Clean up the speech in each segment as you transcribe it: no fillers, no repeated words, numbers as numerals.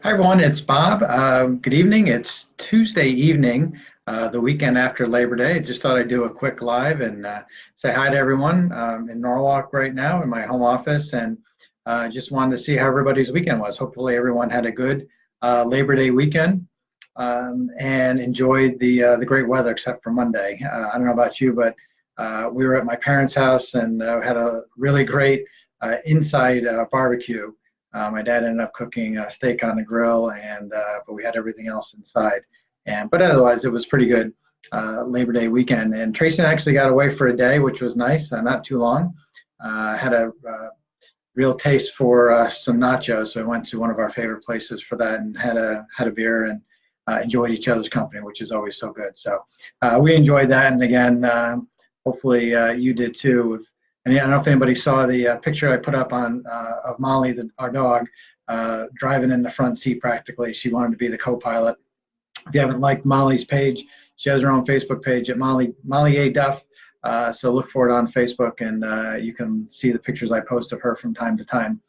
Hi, everyone. It's Bob. Good evening. It's Tuesday evening, the weekend after Labor Day. Just thought I'd do a quick live and say hi to everyone in Norwalk right now in my home office, and just wanted to see how everybody's weekend was. Hopefully, everyone had a good Labor Day weekend and enjoyed the great weather, except for Monday. I don't know about you, but we were at my parents' house and had a really great inside barbecue. My dad ended up cooking steak on the grill, and but we had everything else inside. But otherwise, it was pretty good Labor Day weekend. And Tracy and I actually got away for a day, which was nice, not too long. Had a real taste for some nachos, so I went to one of our favorite places for that and had a beer and enjoyed each other's company, which is always so good. So we enjoyed that, and again, hopefully you did too. And I don't know if anybody saw the picture I put up on of Molly, our dog, driving in the front seat practically. She wanted to be the co-pilot. If you haven't liked Molly's page, she has her own Facebook page at Molly A. Duff. So look for it on Facebook, and you can see the pictures I post of her from time to time.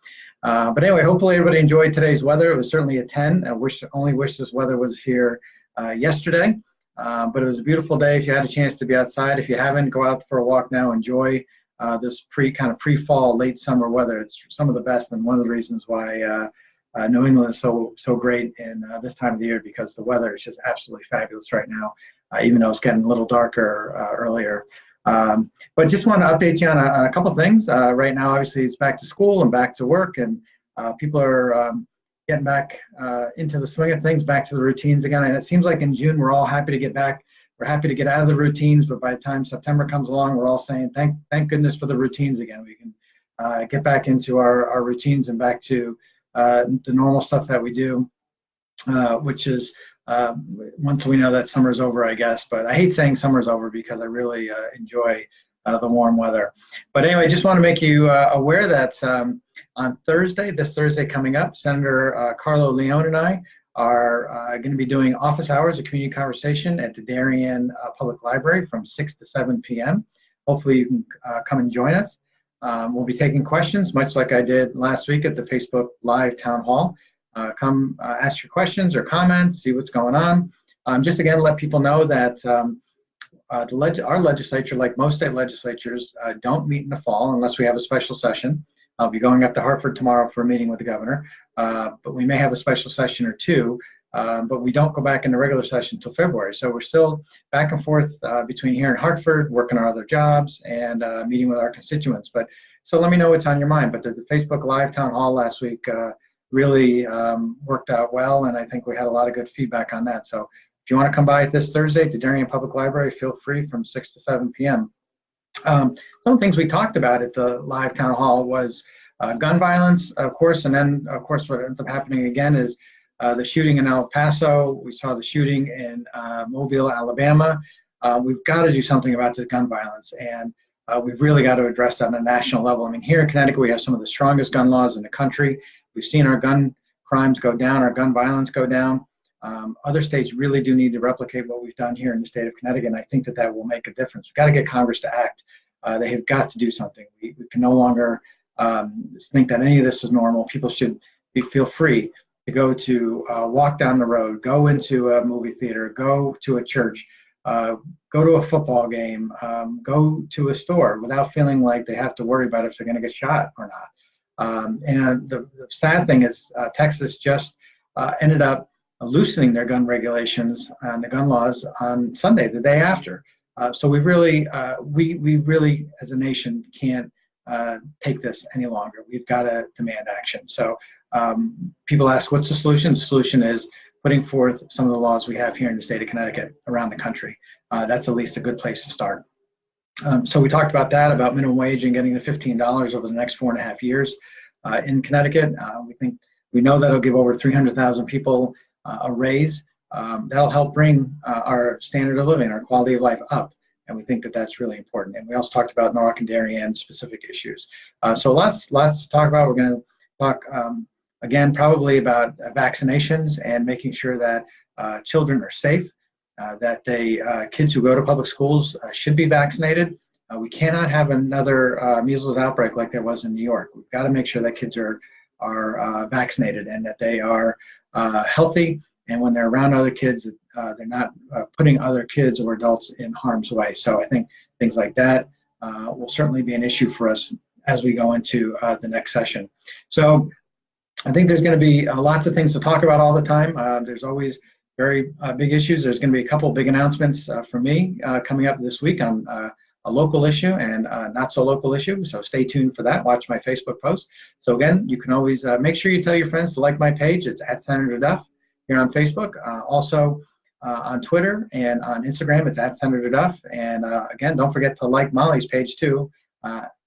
But anyway, hopefully everybody enjoyed today's weather. It was certainly a 10. I only wish this weather was here yesterday. But it was a beautiful day. If you had a chance to be outside, if you haven't, go out for a walk now. Enjoy this pre-fall, late summer weather. It's some of the best, and one of the reasons why New England is so great in this time of the year, because the weather is just absolutely fabulous right now, even though it's getting a little darker earlier. But just want to update you on a couple of things. Right now, obviously, it's back to school and back to work, and people are getting back into the swing of things, back to the routines again. And it seems like in June, we're all happy to get back. We're happy to get out of the routines, but by the time September comes along, we're all saying, thank goodness for the routines again. We can get back into our routines and back to the normal stuff that we do, which is once we know that summer's over, I guess. But I hate saying summer's over because I really enjoy the warm weather. But anyway, just want to make you aware that on Thursday, this Thursday coming up, Senator Carlo Leone and I are going to be doing office hours, a community conversation at the Darien Public Library from 6 to 7 p.m. Hopefully you can come and join us. We'll be taking questions, much like I did last week at the Facebook Live Town Hall. Come ask your questions or comments, see what's going on. Just again, let people know that our legislature, like most state legislatures, don't meet in the fall unless we have a special session. I'll be going up to Hartford tomorrow for a meeting with the governor, but we may have a special session or two, but we don't go back into regular session until February. So we're still back and forth between here and Hartford, working our other jobs and meeting with our constituents. But so let me know what's on your mind. But the Facebook Live Town Hall last week really worked out well, and I think we had a lot of good feedback on that. So if you want to come by this Thursday at the Darien Public Library, feel free from 6 to 7 p.m. Some of the things we talked about at the live town hall was gun violence, of course, and then, of course, what ends up happening again is the shooting in El Paso. We saw the shooting in Mobile, Alabama. We've got to do something about the gun violence, and we've really got to address that on a national level. I mean, here in Connecticut, we have some of the strongest gun laws in the country. We've seen our gun crimes go down, our gun violence go down. Other states really do need to replicate what we've done here in the state of Connecticut, and I think that will make a difference. We've got to get Congress to act. They have got to do something. We can no longer think that any of this is normal. People should feel free to go to walk down the road, go into a movie theater, go to a church, go to a football game, go to a store without feeling like they have to worry about if they're going to get shot or not. And the sad thing is Texas just ended up loosening their gun regulations and the gun laws on Sunday, the day after. So we really, as a nation, can't take this any longer. We've got to demand action. So people ask, what's the solution? The solution is putting forth some of the laws we have here in the state of Connecticut around the country. That's at least a good place to start. So we talked about that, about minimum wage and getting to $15 over the next 4.5 years in Connecticut. We know that'll give over 300,000 people a raise. That'll help bring our standard of living, our quality of life up. And we think that that's really important. And we also talked about Norwalk and Darien specific issues. So lots to talk about. We're going to talk again probably about vaccinations and making sure that children are safe, that kids who go to public schools should be vaccinated. We cannot have another measles outbreak like there was in New York. We've got to make sure that kids are are vaccinated and that they are healthy, and when they're around other kids, they're not putting other kids or adults in harm's way. So I think things like that will certainly be an issue for us as we go into the next session. So I think there's going to be lots of things to talk about all the time. There's always very big issues. There's going to be a couple of big announcements from me coming up this week on a local issue and not so local issue. So stay tuned for that. Watch my Facebook post. So again, you can always make sure you tell your friends to like my page. It's at Senator Duff here on Facebook. Also on Twitter and on Instagram, it's at Senator Duff. And again, don't forget to like Molly's page too,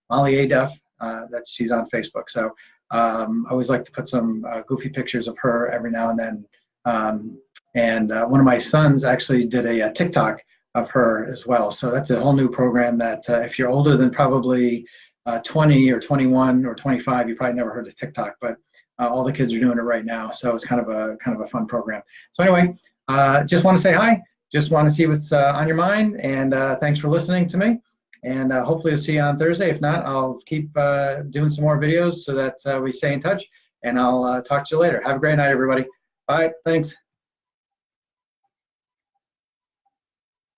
Molly A. Duff. She's on Facebook. So I always like to put some goofy pictures of her every now and then. And one of my sons actually did a TikTok of her as well. So that's a whole new program that if you're older than probably 20 or 21 or 25, you probably never heard of TikTok, but all the kids are doing it right now. So it's kind of a fun program. So anyway, just want to say hi. Just want to see what's on your mind. And thanks for listening to me. And hopefully I'll see you on Thursday. If not, I'll keep doing some more videos so that we stay in touch. And I'll talk to you later. Have a great night, everybody. Bye. Thanks.